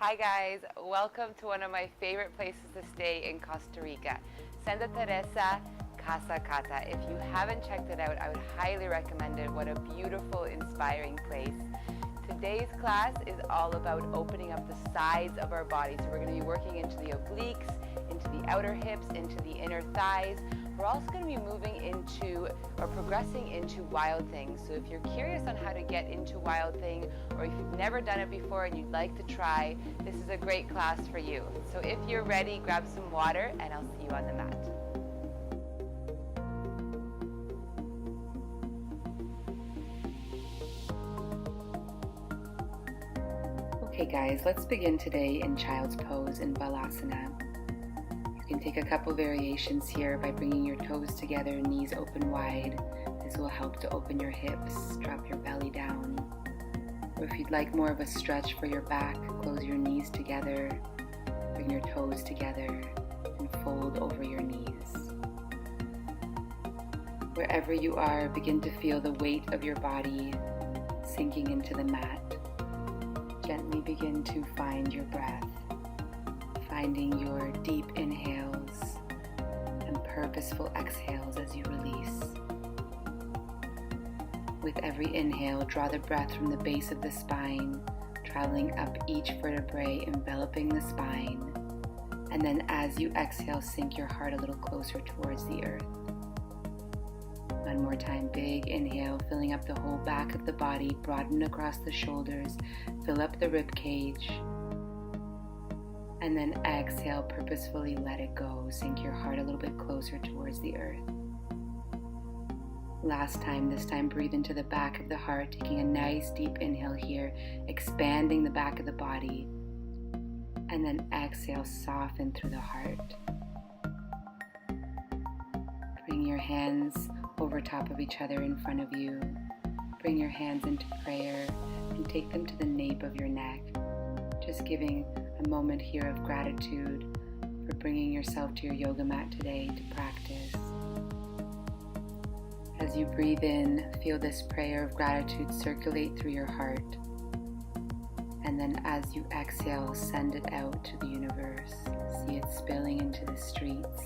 Hi guys, welcome to one of my favorite places to stay in Costa Rica, Santa Teresa Casa Cata. If you haven't checked it out, I would highly recommend it. What a beautiful, inspiring place. Today's class is all about opening up the sides of our body. So we're going to be working into the obliques, into the outer hips, into the inner thighs. We're also going to be moving into or progressing into Wild Thing. So if you're curious on how to get into Wild Thing, or if you've never done it before and you'd like to try, this is a great class for you. So if you're ready, grab some water and I'll see you on the mat. Okay guys, let's begin today in Child's Pose in Balasana. You can take a couple variations here by bringing your toes together, knees open wide. This will help to open your hips, drop your belly down. Or if you'd like more of a stretch for your back, close your knees together, bring your toes together, and fold over your knees. Wherever you are, begin to feel the weight of your body sinking into the mat. Gently begin to find your breath, finding your deep inhales and purposeful exhales as you release. With every inhale, draw the breath from the base of the spine, traveling up each vertebrae, enveloping the spine. And then as you exhale, sink your heart a little closer towards the earth. One more time, big inhale, filling up the whole back of the body, broaden across the shoulders, fill up the rib cage. And then exhale, purposefully let it go. Sink your heart a little bit closer towards the earth. Last time, this time breathe into the back of the heart, taking a nice deep inhale here, expanding the back of the body. And then exhale, soften through the heart. Bring your hands over top of each other in front of you. Bring your hands into prayer and take them to the nape of your neck. Just giving a moment here of gratitude for bringing yourself to your yoga mat today to practice. As you breathe in, feel this prayer of gratitude circulate through your heart. And then as you exhale, send it out to the universe. See it spilling into the streets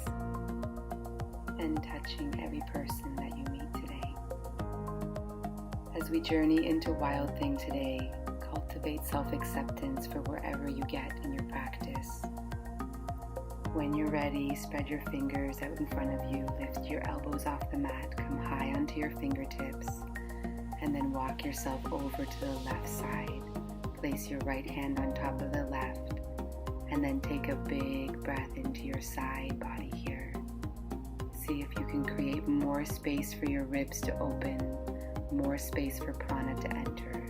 and touching every person that you meet today. As we journey into Wild Thing today, cultivate self-acceptance for wherever you get in your practice. When you're ready, spread your fingers out in front of you, lift your elbows off the mat, come high onto your fingertips, and then walk yourself over to the left side. Place your right hand on top of the left, and then take a big breath into your side body here. See if you can create more space for your ribs to open, more space for prana to enter.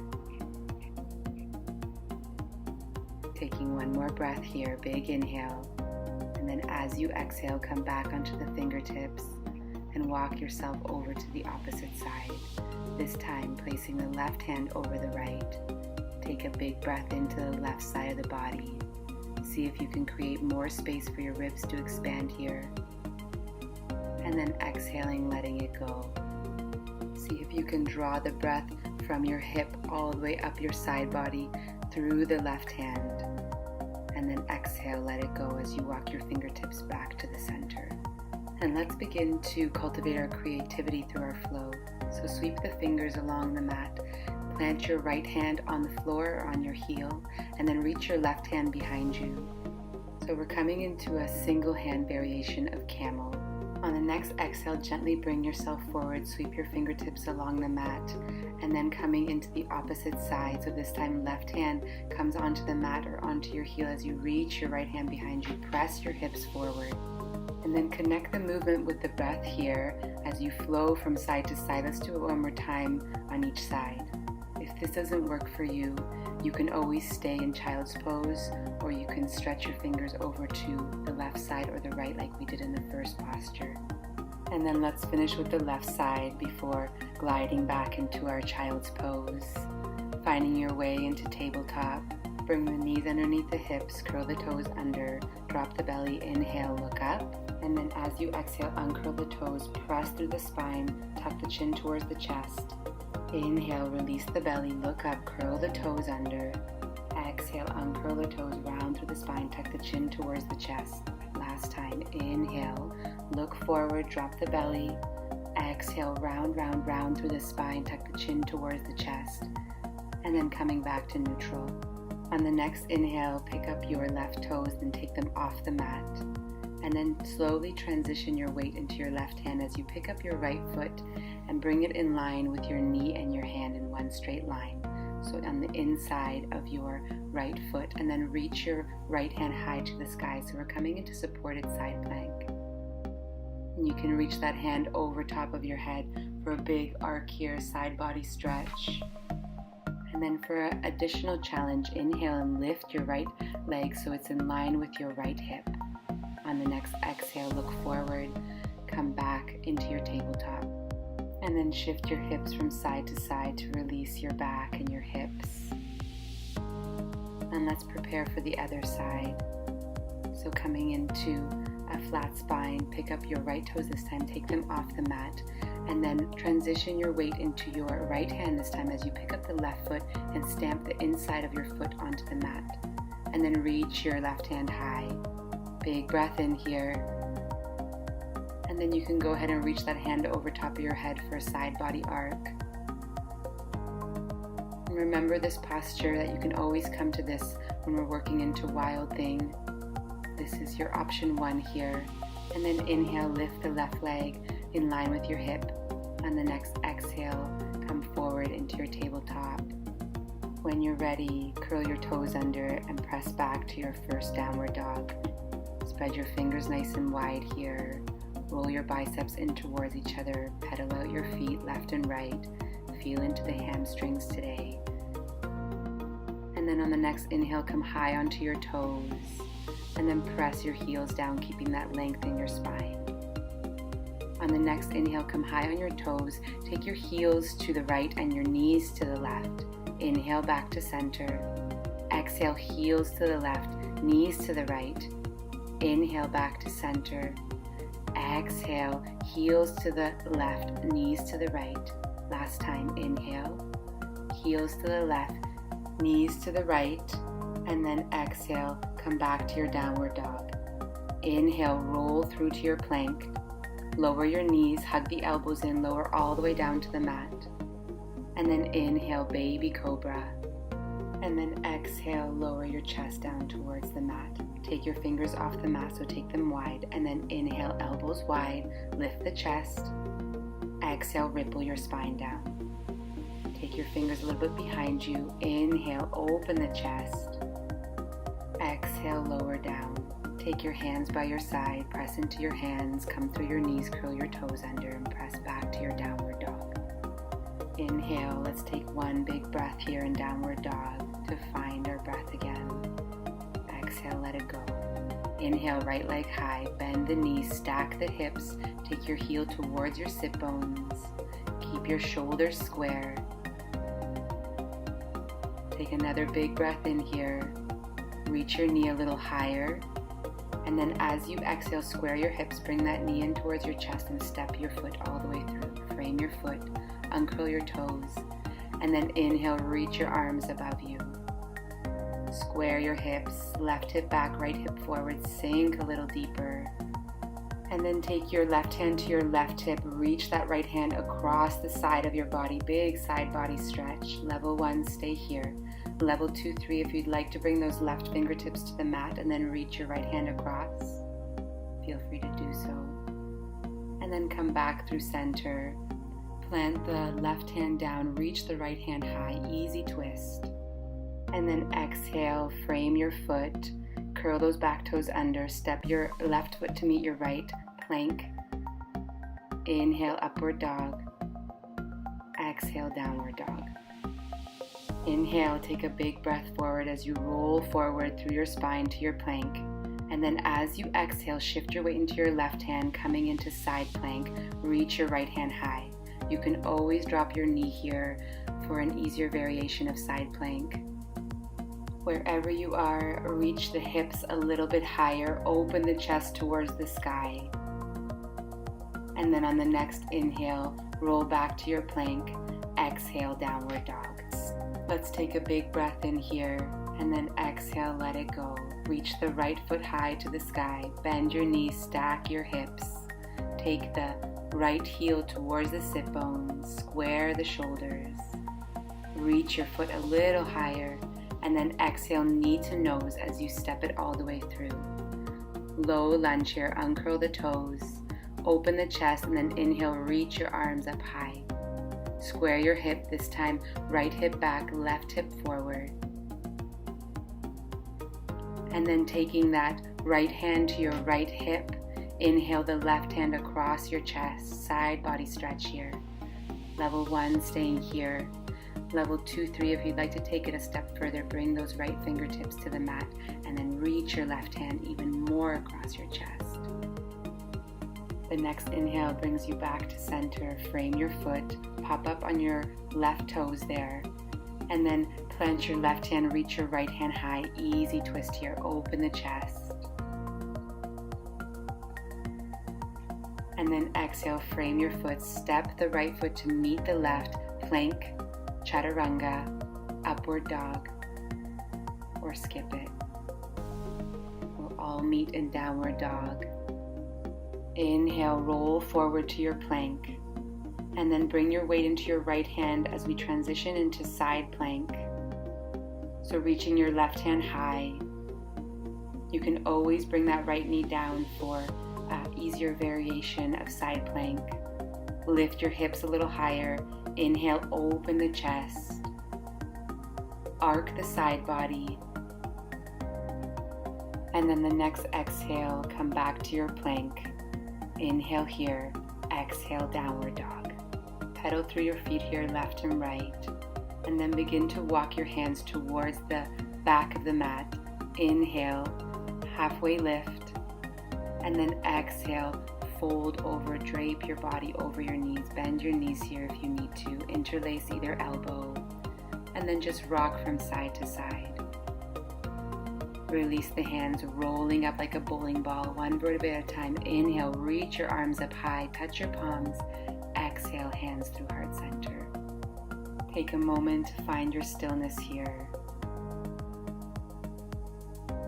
Taking one more breath here, big inhale, and then as you exhale, come back onto the fingertips and walk yourself over to the opposite side. This time, placing the left hand over the right. Take a big breath into the left side of the body. See if you can create more space for your ribs to expand here. And then exhaling, letting it go. See if you can draw the breath from your hip all the way up your side body through the left hand. And then exhale, let it go as you walk your fingertips back to the center. And let's begin to cultivate our creativity through our flow. So sweep the fingers along the mat. Plant your right hand on the floor or on your heel, and then reach your left hand behind you. So we're coming into a single hand variation of camel. On the next exhale, gently bring yourself forward, sweep your fingertips along the mat, and then coming into the opposite side. So this time left hand comes onto the mat or onto your heel as you reach your right hand behind you. Press your hips forward. And then connect the movement with the breath here as you flow from side to side. Let's do it one more time on each side. If this doesn't work for you, you can always stay in child's pose, or you can stretch your fingers over to the left side or the right like we did in the first posture. And then let's finish with the left side before gliding back into our child's pose. Finding your way into tabletop. Bring the knees underneath the hips, curl the toes under, drop the belly, inhale, look up. And then as you exhale, uncurl the toes, press through the spine, tuck the chin towards the chest. Inhale, release the belly, look up, curl the toes under. Exhale. exhale, uncurl the toes, round through the spine, tuck the chin towards the chest. Last time, inhale, look forward, drop the belly. Exhale, round, round, round through the spine, tuck the chin towards the chest. And then coming back to neutral. On the next inhale, pick up your left toes, then take them off the mat. And then slowly transition your weight into your left hand as you pick up your right foot and bring it in line with your knee and your hand in one straight line. So on the inside of your right foot, and then reach your right hand high to the sky. So we're coming into supported side plank. And you can reach that hand over top of your head for a big arc here, side body stretch. And then for an additional challenge, inhale and lift your right leg so it's in line with your right hip. On the next exhale, look forward, come back into your tabletop. And then shift your hips from side to side to release your back and your hips. And let's prepare for the other side. So coming into a flat spine, pick up your right toes this time, take them off the mat, and then transition your weight into your right hand this time as you pick up the left foot and stamp the inside of your foot onto the mat. And then reach your left hand high. Big breath in here. And then you can go ahead and reach that hand over top of your head for a side body arc. And remember this posture that you can always come to this when we're working into Wild Thing. This is your option 1 here. And then inhale, lift the left leg in line with your hip. On the next exhale, come forward into your tabletop. When you're ready, curl your toes under and press back to your first downward dog. Spread your fingers nice and wide here. Roll your biceps in towards each other. Pedal out your feet left and right. Feel into the hamstrings today. And then on the next inhale, come high onto your toes. And then press your heels down, keeping that length in your spine. On the next inhale, come high on your toes. Take your heels to the right and your knees to the left. Inhale back to center. Exhale, heels to the left, knees to the right. Inhale back to center. Exhale, heels to the left, knees to the right. Last time, inhale, heels to the left, knees to the right, and then exhale, come back to your downward dog. Inhale, roll through to your plank. Lower your knees, hug the elbows in, lower all the way down to the mat. And then inhale, baby cobra. And then exhale, lower your chest down towards the mat. Take your fingers off the mat, so take them wide. And then inhale, elbows wide, lift the chest. Exhale, ripple your spine down. Take your fingers a little bit behind you. Inhale, open the chest. Exhale, lower down. Take your hands by your side, press into your hands, come through your knees, curl your toes under, and press back to your downward dog. Inhale, let's take one big breath here in downward dog to find our breath again. Exhale, let it go. Inhale, right leg high, bend the knees, stack the hips, take your heel towards your sit bones. Keep your shoulders square. Take another big breath in here. Reach your knee a little higher. And then as you exhale, square your hips, bring that knee in towards your chest and step your foot all the way through. Frame your foot, uncurl your toes, and then inhale, reach your arms above you. Square your hips, left hip back, right hip forward, sink a little deeper. And then take your left hand to your left hip, reach that right hand across the side of your body, big side body stretch. Level 1, stay here. Level 2, 3, if you'd like to bring those left fingertips to the mat and then reach your right hand across, feel free to do so. And then come back through center. Plant the left hand down, reach the right hand high, easy twist. And then exhale, frame your foot, curl those back toes under, step your left foot to meet your right, plank. Inhale, upward dog. Exhale, downward dog. Inhale, take a big breath forward as you roll forward through your spine to your plank. And then as you exhale, shift your weight into your left hand, coming into side plank. Reach your right hand high. You can always drop your knee here for an easier variation of side plank. Wherever you are, reach the hips a little bit higher. Open the chest towards the sky. And then on the next inhale, roll back to your plank. Exhale, downward dog. Let's take a big breath in here, and then exhale, let it go. Reach the right foot high to the sky, bend your knees, stack your hips. Take the right heel towards the sit bones, square the shoulders. Reach your foot a little higher, and then exhale, knee to nose as you step it all the way through. Low lunge here, uncurl the toes, open the chest, and then inhale, reach your arms up high. Square your hip, this time right hip back, left hip forward. And then taking that right hand to your right hip, inhale the left hand across your chest, side body stretch here. Level 1, staying here. Level 2, 3, if you'd like to take it a step further, bring those right fingertips to the mat and then reach your left hand even more across your chest. The next inhale brings you back to center, frame your foot, pop up on your left toes there, and then plant your left hand, reach your right hand high, easy twist here, open the chest. And then exhale, frame your foot, step the right foot to meet the left, plank, chaturanga, upward dog, or skip it. We'll all meet in downward dog. Inhale, roll forward to your plank, and then bring your weight into your right hand as we transition into side plank. So reaching your left hand high. You can always bring that right knee down for easier variation of side plank. Lift your hips a little higher. Inhale, open the chest. Arc the side body. And then the next exhale, come back to your plank. Inhale here, exhale, downward dog. Pedal through your feet here, left and right. And then begin to walk your hands towards the back of the mat. Inhale, halfway lift. And then exhale, fold over, drape your body over your knees. Bend your knees here if you need to. Interlace either elbow. And then just rock from side to side. Release the hands, rolling up like a bowling ball, one vertebrae at a time. Inhale, reach your arms up high, touch your palms. Exhale, hands through heart center. Take a moment to find your stillness here.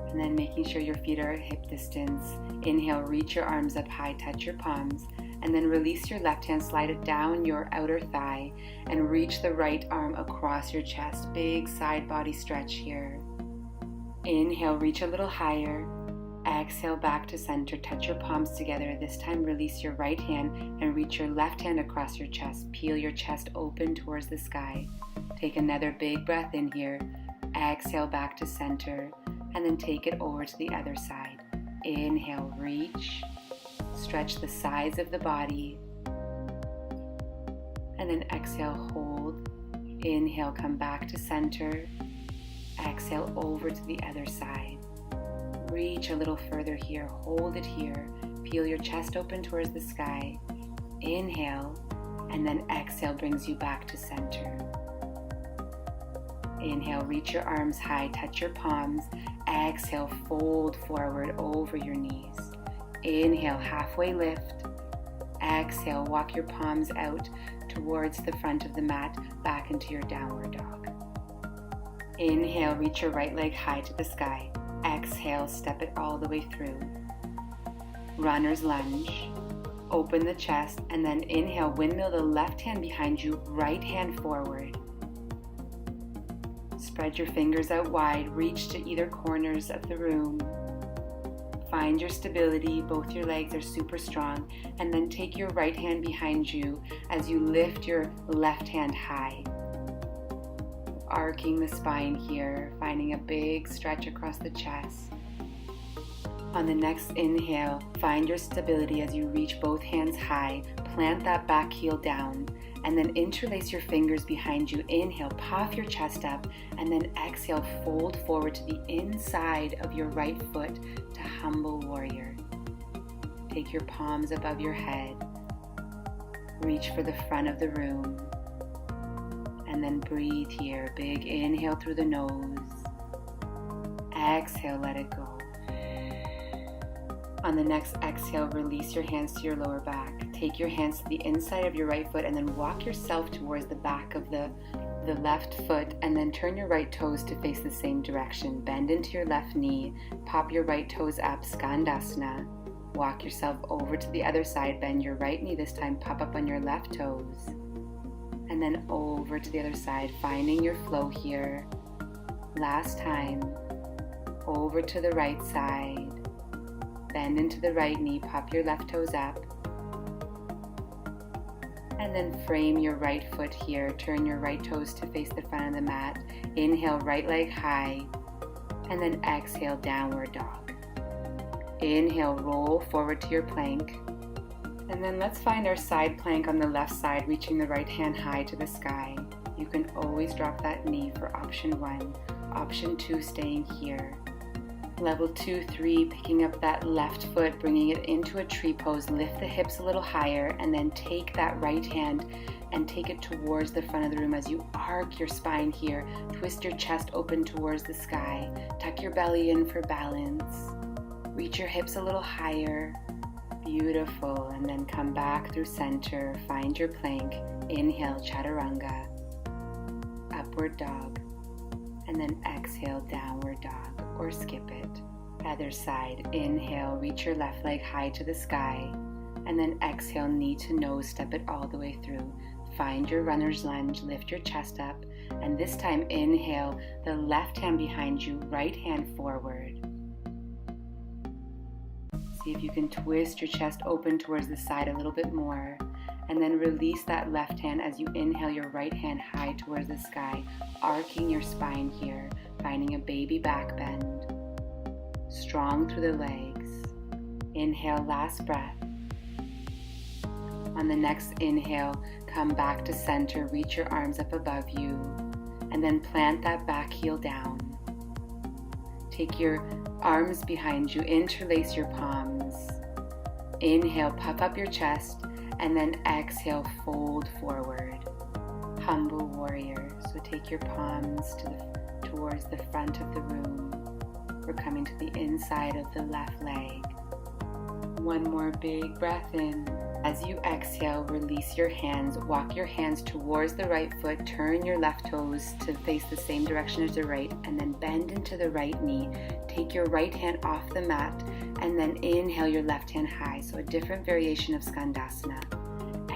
And then making sure your feet are at hip distance. Inhale, reach your arms up high, touch your palms, and then release your left hand, slide it down your outer thigh, and reach the right arm across your chest. Big side body stretch here. Inhale, reach a little higher. Exhale, back to center, touch your palms together. This time, release your right hand and reach your left hand across your chest. Peel your chest open towards the sky. Take another big breath in here. Exhale, back to center. And then take it over to the other side. Inhale, reach, stretch the sides of the body, and then exhale, hold. Inhale, come back to center. Exhale, over to the other side. Reach a little further here, hold it here. Peel your chest open towards the sky. Inhale, and then exhale brings you back to center. Inhale, reach your arms high, touch your palms. Exhale, fold forward over your knees. Inhale, halfway lift. Exhale, walk your palms out towards the front of the mat, back into your downward dog. Inhale, reach your right leg high to the sky. Exhale, step it all the way through. Runner's lunge. Open the chest, and then inhale, windmill the left hand behind you, right hand forward. Spread your fingers out wide, reach to either corners of the room. Find your stability, both your legs are super strong, and then take your right hand behind you as you lift your left hand high. Arcing the spine here, finding a big stretch across the chest. On the next inhale, find your stability as you reach both hands high, plant that back heel down, and then interlace your fingers behind you. Inhale, puff your chest up, and then exhale, fold forward to the inside of your right foot to humble warrior. Take your palms above your head. Reach for the front of the room. And then breathe here. Big inhale through the nose. Exhale, let it go. On the next exhale, release your hands to your lower back. Take your hands to the inside of your right foot and then walk yourself towards the back of the the left foot and then turn your right toes to face the same direction. Bend into your left knee, pop your right toes up, Skandasana. Walk yourself over to the other side, bend your right knee this time, pop up on your left toes. And then over to the other side, finding your flow here. Last time, over to the right side, bend into the right knee, pop your left toes up. And then frame your right foot here, turn your right toes to face the front of the mat. Inhale, right leg high, and then exhale, downward dog. Inhale, roll forward to your plank. And then let's find our side plank on the left side, reaching the right hand high to the sky. You can always drop that knee for option 1. Option 2, staying here. Level 2, 3, picking up that left foot, bringing it into a tree pose. Lift the hips a little higher and then take that right hand and take it towards the front of the room as you arc your spine here. Twist your chest open towards the sky. Tuck your belly in for balance. Reach your hips a little higher. Beautiful. And then come back through center. Find your plank. Inhale, chaturanga. Upward dog. And then exhale, downward dog, or skip it. Other side. Inhale, reach your left leg high to the sky. And then exhale, knee to nose, step it all the way through. Find your runner's lunge, lift your chest up. And this time, inhale, the left hand behind you, right hand forward. See if you can twist your chest open towards the side a little bit more. And then release that left hand as you inhale your right hand high towards the sky, arcing your spine here, finding a baby back bend. Strong through the legs. Inhale, last breath. On the next inhale, come back to center, reach your arms up above you, and then plant that back heel down. Take your arms behind you, interlace your palms. Inhale, puff up your chest, and then exhale, fold forward. Humble warrior. So take your palms towards the front of the room. We're coming to the inside of the left leg. One more big breath in. As you exhale, release your hands. Walk your hands towards the right foot. Turn your left toes to face the same direction as the right, and then bend into the right knee. Take your right hand off the mat, and then inhale your left hand high. So a different variation of Skandasana.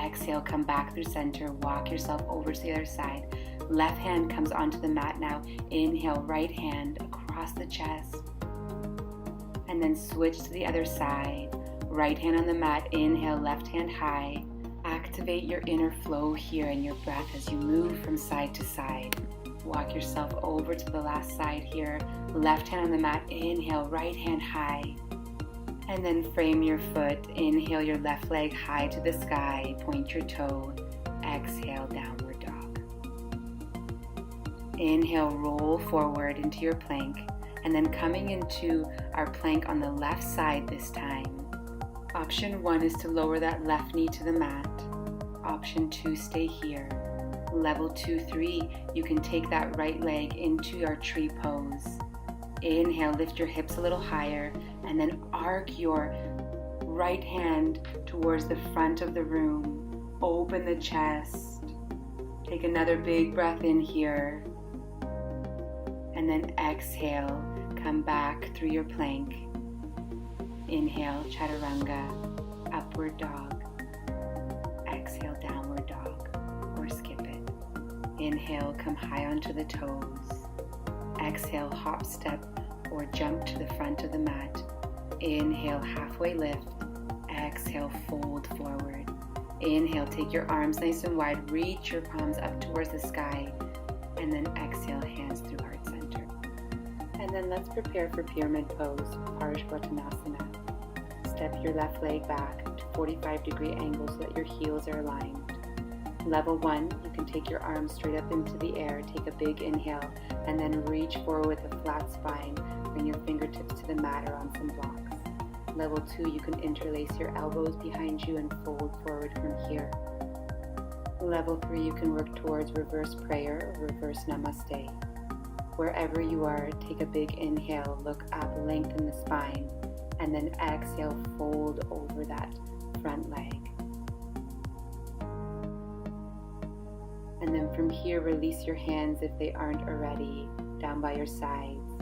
Exhale, come back through center. Walk yourself over to the other side. Left hand comes onto the mat now. Inhale, right hand across the chest. And then switch to the other side. Right hand on the mat, inhale, left hand high. Activate your inner flow here in your breath as you move from side to side. Walk yourself over to the last side here. Left hand on the mat, inhale, right hand high. And then frame your foot. Inhale your left leg high to the sky. Point your toe. Exhale, downward dog. Inhale, roll forward into your plank. And then coming into our plank on the left side this time. Option 1 is to lower that left knee to the mat. Option 2, stay here. Level 2, 3, you can take that right leg into your tree pose. Inhale, lift your hips a little higher, and then arc your right hand towards the front of the room. Open the chest. Take another big breath in here. And then exhale, come back through your plank. Inhale, chaturanga, upward dog. Exhale, downward dog, or skip it. Inhale, come high onto the toes. Exhale, hop, step, or jump to the front of the mat. Inhale, halfway lift. Exhale, fold forward. Inhale, take your arms nice and wide. Reach your palms up towards the sky. And then exhale, hands through heart center. And then let's prepare for pyramid pose, Parsvottanasana. Step your left leg back to 45-degree angle so that your heels are aligned. Level 1, you can take your arms straight up into the air, take a big inhale, and then reach forward with a flat spine. Bring your fingertips to the mat or on some blocks. Level 2, you can interlace your elbows behind you and fold forward from here. Level 3, you can work towards reverse prayer or reverse namaste. Wherever you are, take a big inhale, look up, lengthen the spine, and then exhale, fold over that front leg. And then from here, release your hands if they aren't already, down by your sides.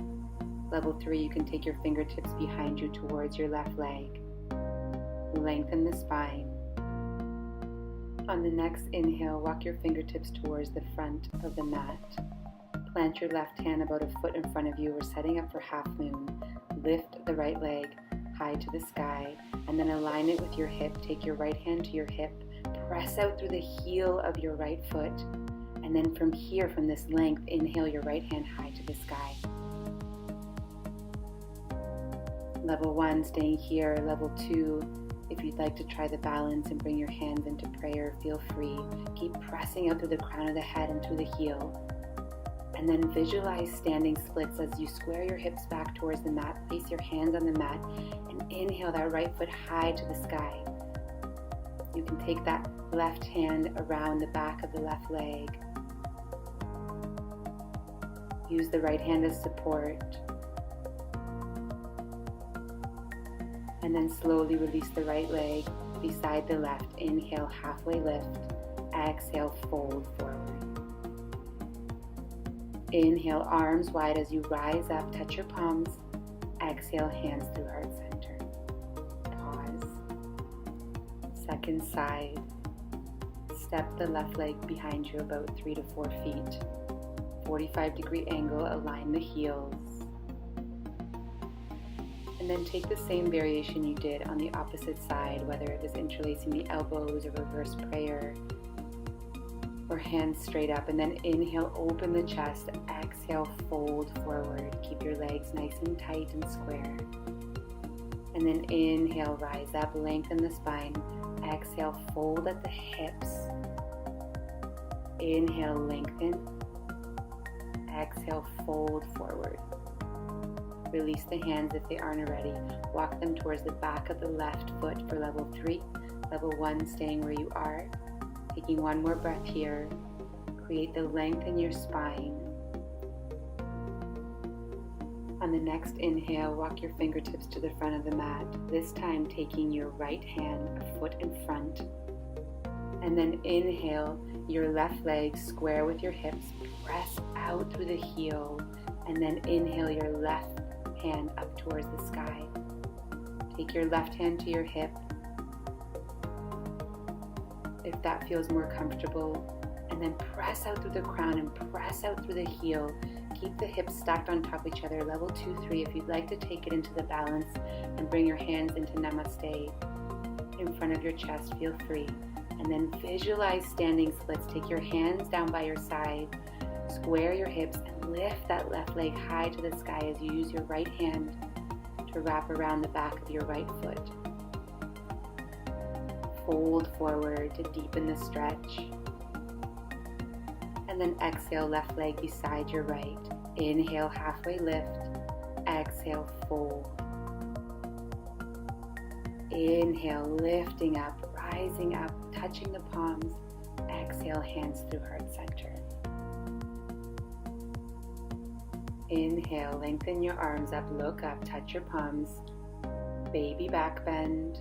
Level 3, you can take your fingertips behind you towards your left leg. Lengthen the spine. On the next inhale, walk your fingertips towards the front of the mat. Plant your left hand about a foot in front of you. We're setting up for half moon. Lift the right leg high to the sky, and then align it with your hip. Take your right hand to your hip. Press out through the heel of your right foot. And then from here, from this length, inhale your right hand high to the sky. Level 1, staying here. Level 2, if you'd like to try the balance and bring your hands into prayer, feel free. Keep pressing out through the crown of the head and through the heel. And then visualize standing splits as you square your hips back towards the mat. Place your hands on the mat and inhale that right foot high to the sky. You can take that left hand around the back of the left leg. Use the right hand as support. And then slowly release the right leg beside the left. Inhale, halfway lift. Exhale, fold forward. Inhale, arms wide as you rise up. Touch your palms. Exhale, hands through heart center. Pause. Second side. Step the left leg behind you about 3 to 4 feet. 45-degree angle, align the heels. And then take the same variation you did on the opposite side, whether it was interlacing the elbows or reverse prayer or hands straight up. And then inhale, open the chest. Exhale, fold forward. Keep your legs nice and tight and square. And then inhale, rise up, lengthen the spine. Exhale, fold at the hips. Inhale, lengthen. Exhale, fold forward. Release the hands if they aren't already. Walk them towards the back of the left foot for level 3. Level 1, staying where you are. Taking one more breath here. Create the length in your spine. On the next inhale, walk your fingertips to the front of the mat. This time taking your right hand a foot in front. And then inhale, your left leg square with your hips. Press out through the heel. And then inhale your left hand up towards the sky. Take your left hand to your hip, if that feels more comfortable, and then press out through the crown and press out through the heel. Keep the hips stacked on top of each other. Level 2, 3, if you'd like to take it into the balance and bring your hands into namaste in front of your chest, feel free. And then visualize standing splits. Take your hands down by your side, square your hips, and lift that left leg high to the sky as you use your right hand to wrap around the back of your right foot. Fold forward to deepen the stretch. And then exhale, left leg beside your right. Inhale, halfway lift. Exhale, fold. Inhale, lifting up, rising up, touching the palms. Exhale, hands through heart center. Inhale, lengthen your arms up, look up, touch your palms. Baby back bend.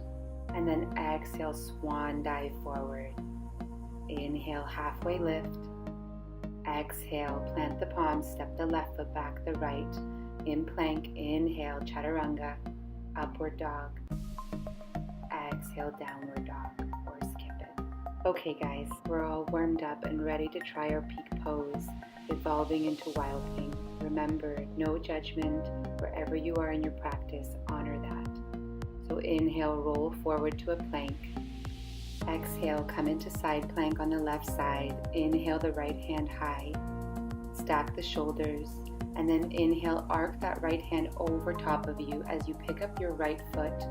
And then exhale, swan dive forward. Inhale, halfway lift. Exhale, plant the palms, step the left foot back, the right. In plank, inhale, chaturanga, upward dog. Exhale, downward dog, or skip it. Okay guys, we're all warmed up and ready to try our peak pose, evolving into wild thing. Remember, no judgment. Wherever you are in your practice, honor that. So inhale, roll forward to a plank. Exhale, come into side plank on the left side. Inhale the right hand high. Stack the shoulders. And then inhale, arc that right hand over top of you as you pick up your right foot.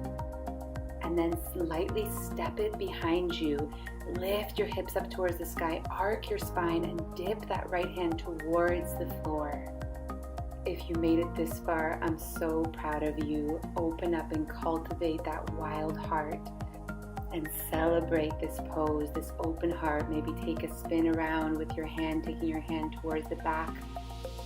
And then slightly step it behind you. Lift your hips up towards the sky. Arc your spine and dip that right hand towards the floor. If you made it this far, I'm so proud of you. Open up and cultivate that wild heart and celebrate this pose, this open heart. Maybe take a spin around with your hand, taking your hand towards the back,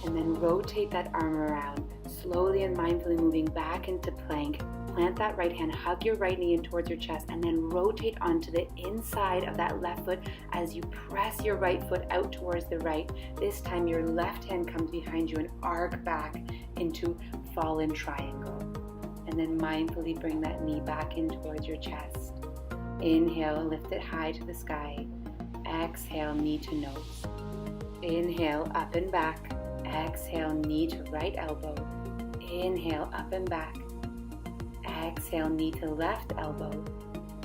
and then rotate that arm around. Slowly and mindfully moving back into plank. Plant that right hand, hug your right knee in towards your chest, and then rotate onto the inside of that left foot as you press your right foot out towards the right. This time your left hand comes behind you and arc back into fallen triangle. And then mindfully bring that knee back in towards your chest. Inhale, lift it high to the sky. Exhale, knee to nose. Inhale, up and back. Exhale, knee to right elbow. Inhale, up and back. Exhale, knee to left elbow.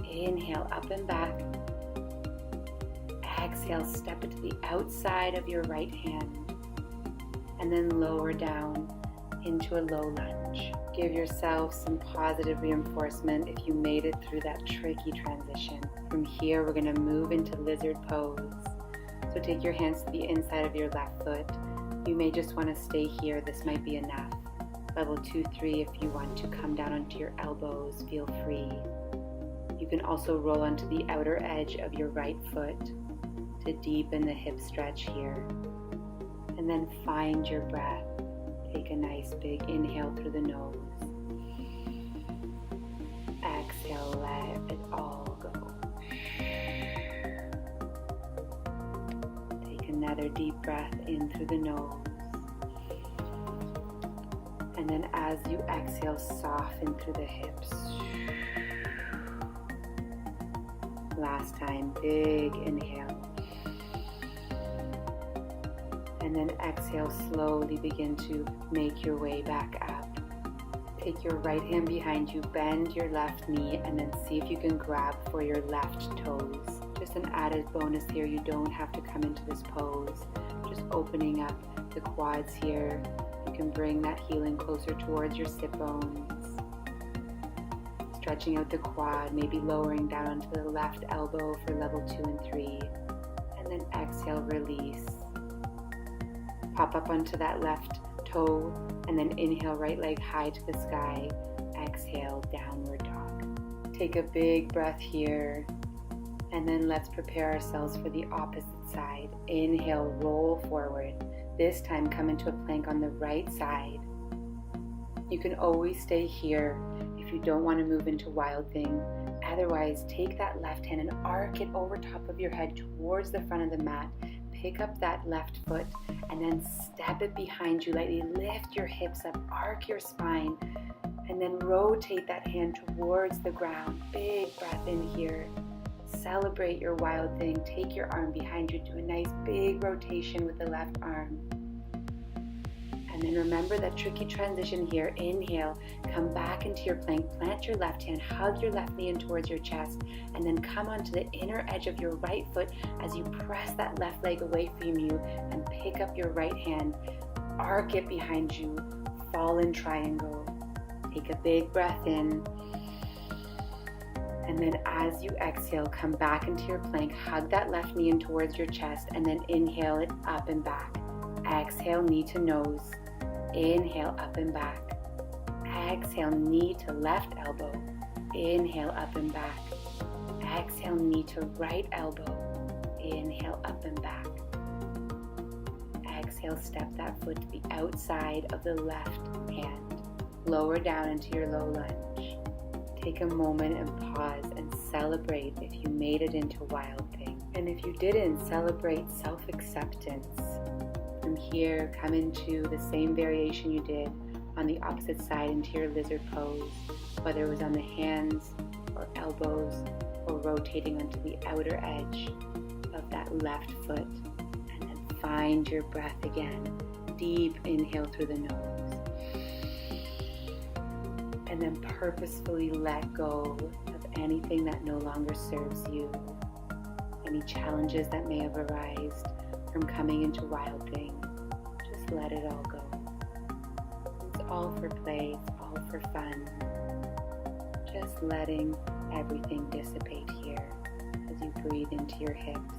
Inhale, up and back. Exhale, step it to the outside of your right hand. And then lower down into a low lunge. Give yourself some positive reinforcement if you made it through that tricky transition. From here, we're going to move into lizard pose. So take your hands to the inside of your left foot. You may just want to stay here. This might be enough. Level 2, 3, if you want to come down onto your elbows, feel free. You can also roll onto the outer edge of your right foot to deepen the hip stretch here. And then find your breath. Take a nice big inhale through the nose. Exhale, let it all go. Take another deep breath in through the nose. And then as you exhale, soften through the hips. Last time, big inhale. And then exhale, slowly begin to make your way back up. Take your right hand behind you, bend your left knee, and then see if you can grab for your left toes. Just an added bonus here, you don't have to come into this pose. Just opening up the quads here. You can bring that heel in closer towards your sit bones. Stretching out the quad, maybe lowering down onto the left elbow for level 2 and 3. And then exhale, release. Pop up onto that left toe, and then inhale, right leg high to the sky. Exhale, downward dog. Take a big breath here, and then let's prepare ourselves for the opposite side. Inhale, roll forward. This time come into a plank on the right side. You can always stay here if you don't want to move into Wild Thing. Otherwise, take that left hand and arc it over top of your head towards the front of the mat. Pick up that left foot and then step it behind you lightly. Lift your hips up, arc your spine, and then rotate that hand towards the ground. Big breath in here. Celebrate your Wild Thing. Take your arm behind you. Do a nice big rotation with the left arm. And then remember that tricky transition here. Inhale, come back into your plank, plant your left hand, hug your left knee in towards your chest, and then come onto the inner edge of your right foot as you press that left leg away from you and pick up your right hand, arc it behind you, fallen triangle. Take a big breath in. And then as you exhale, come back into your plank, hug that left knee in towards your chest, and then inhale it up and back. Exhale, knee to nose. Inhale, up and back. Exhale, knee to left elbow. Inhale, up and back. Exhale, knee to right elbow. Inhale, up and back. Exhale, step that foot to the outside of the left hand. Lower down into your low lunge. Take a moment and pause and celebrate if you made it into Wild Thing. And if you didn't, celebrate self-acceptance. From here, come into the same variation you did on the opposite side into your lizard pose, whether it was on the hands or elbows or rotating onto the outer edge of that left foot. And then find your breath again. Deep inhale through the nose. And then purposefully let go of anything that no longer serves you, any challenges that may have arisen from coming into Wild Thing. Just let it all go. It's all for play, it's all for fun. Just letting everything dissipate here as you breathe into your hips.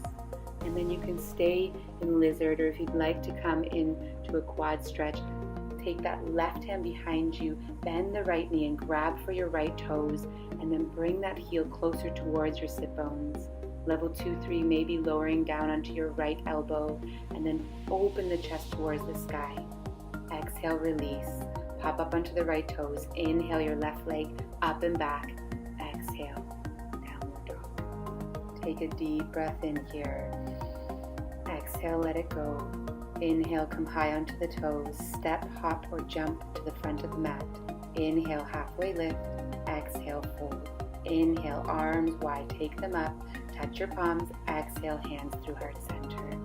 And then you can stay in lizard, or if you'd like to come into a quad stretch, take that left hand behind you, bend the right knee and grab for your right toes, and then bring that heel closer towards your sit bones. Level 2, 3, maybe lowering down onto your right elbow, and then open the chest towards the sky. Exhale, release. Pop up onto the right toes. Inhale your left leg up and back. Exhale, downward dog. Take a deep breath in here. Exhale, let it go. Inhale, come high onto the toes. Step, hop, or jump to the front of the mat. Inhale, halfway lift. Exhale, fold. Inhale, arms wide, take them up. Touch your palms. Exhale, hands through heart center.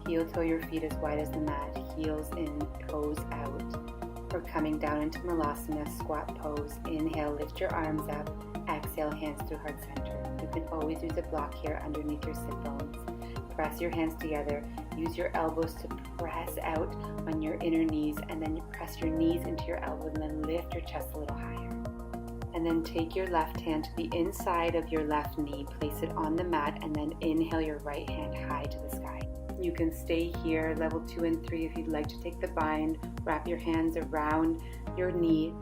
Heel toe your feet as wide as the mat. Heels in, toes out. We're coming down into Malasana, squat pose. Inhale, lift your arms up. Exhale, hands through heart center. You can always use a block here underneath your sit bones. Press your hands together. Use your elbows to press out on your inner knees, and then you press your knees into your elbows and then lift your chest a little higher. And then take your left hand to the inside of your left knee, place it on the mat, and then inhale your right hand high to the sky. You can stay here, level 2 and 3 if you'd like to take the bind. Wrap your hands around your knee,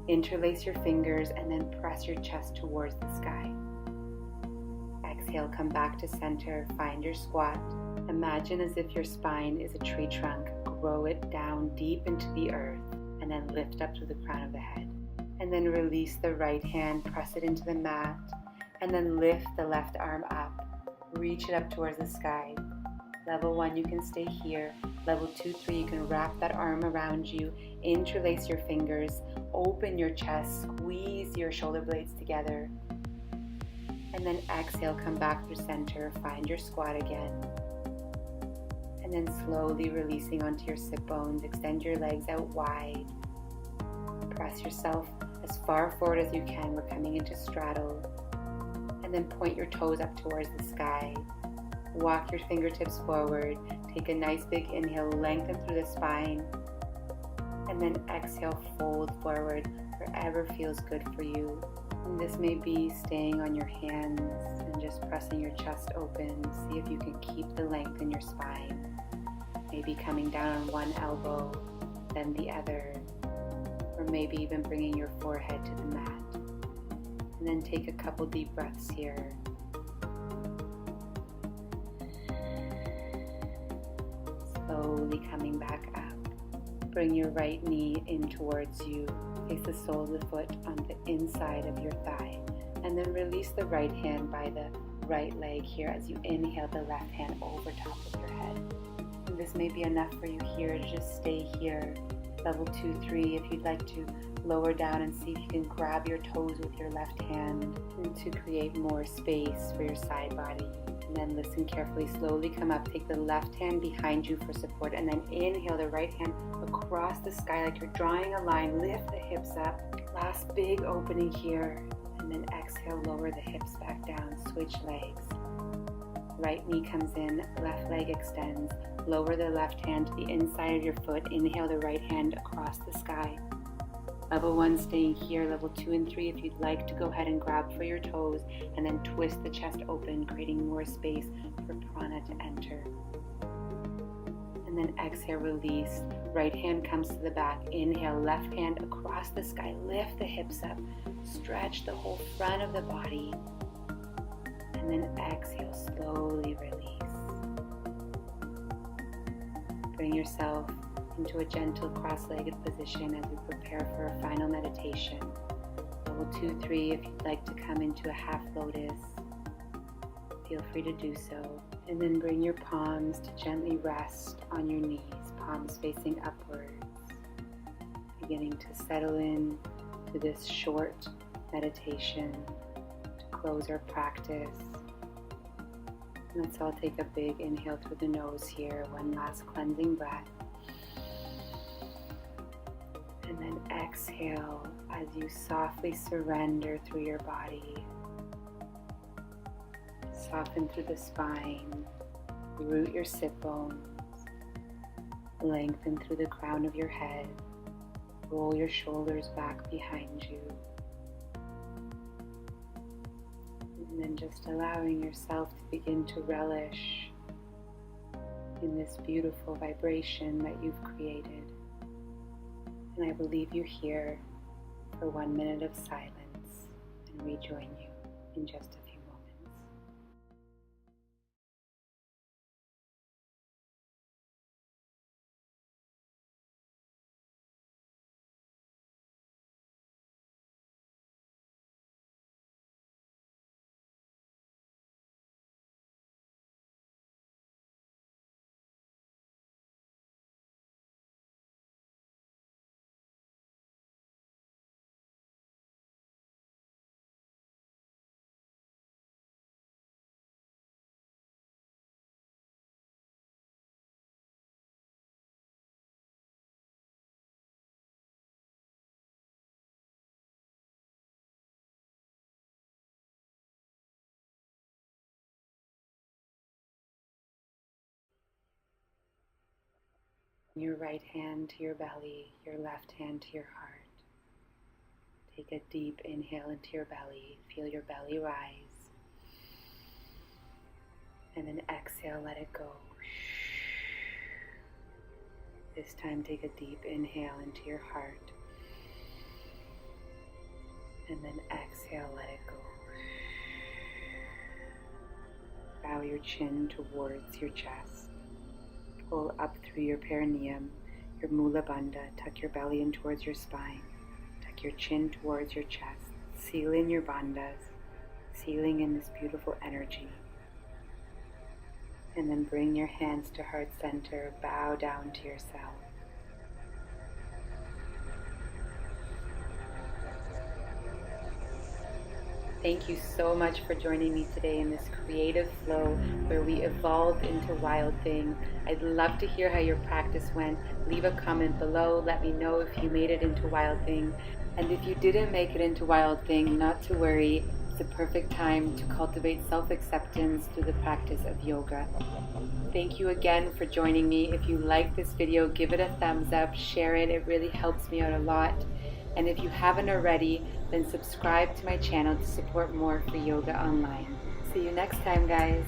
interlace your fingers, and then press your chest towards the sky. Exhale, come back to center, find your squat. Imagine as if your spine is a tree trunk. Grow it down deep into the earth, and then lift up to the crown of the head. And then release the right hand, press it into the mat, and then lift the left arm up. Reach it up towards the sky. Level 1, you can stay here. Level 2, 3, you can wrap that arm around you, interlace your fingers, open your chest, squeeze your shoulder blades together. And then exhale, come back through center, find your squat again. And then slowly releasing onto your sit bones, extend your legs out wide. Press yourself as far forward as you can. We're coming into straddle. And then point your toes up towards the sky. Walk your fingertips forward. Take a nice big inhale, lengthen through the spine. And then exhale, fold forward wherever feels good for you. And this may be staying on your hands and just pressing your chest open. See if you can keep the length in your spine. Maybe coming down on one elbow, then the other. Or maybe even bringing your forehead to the mat. And then take a couple deep breaths here. Slowly coming back up. Bring your right knee in towards you. Place the sole of the foot on the inside of your thigh. And then release the right hand by the right leg here as you inhale the left hand over top of your head. And this may be enough for you here to just stay here. Level 2, 3, if you'd like to lower down and see if you can grab your toes with your left hand to create more space for your side body. And then listen carefully, slowly come up, take the left hand behind you for support, and then inhale the right hand across the sky like you're drawing a line. Lift the hips up. Last big opening here. And then exhale, lower the hips back down, switch legs. Right knee comes in, left leg extends. Lower the left hand to the inside of your foot. Inhale the right hand across the sky. Level 1 staying here. Level 2 and 3 if you'd like to go ahead and grab for your toes and then twist the chest open, creating more space for prana to enter. And then exhale, release. Right hand comes to the back. Inhale, left hand across the sky. Lift the hips up. Stretch the whole front of the body. And then exhale, slowly release. Bring yourself into a gentle cross-legged position as we prepare for a final meditation. Level 2, 3, if you'd like to come into a half lotus, feel free to do so. And then bring your palms to gently rest on your knees, palms facing upwards. Beginning to settle in to this short meditation to close our practice. Let's all take a big inhale through the nose here. One last cleansing breath. And then exhale as you softly surrender through your body. Soften through the spine. Root your sit bones. Lengthen through the crown of your head. Roll your shoulders back behind you. And then just allowing yourself to begin to relish in this beautiful vibration that you've created. And I will leave you here for 1 minute of silence and rejoin you in just a Your right hand to your belly, your left hand to your heart. Take a deep inhale into your belly. Feel your belly rise. And then exhale, let it go. This time take a deep inhale into your heart. And then exhale, let it go. Bow your chin towards your chest. Pull up through your perineum, your mula bandha. Tuck your belly in towards your spine. Tuck your chin towards your chest. Seal in your bandhas, sealing in this beautiful energy. And then bring your hands to heart center. Bow down to yourself. Thank you so much for joining me today in this creative flow where we evolved into Wild Thing. I'd love to hear how your practice went. Leave a comment below. Let me know if you made it into Wild Thing. And if you didn't make it into Wild Thing, not to worry. It's the perfect time to cultivate self-acceptance through the practice of yoga. Thank you again for joining me. If you like this video, give it a thumbs up, share it. It really helps me out a lot. And if you haven't already, then subscribe to my channel to support more for yoga online. See you next time, guys.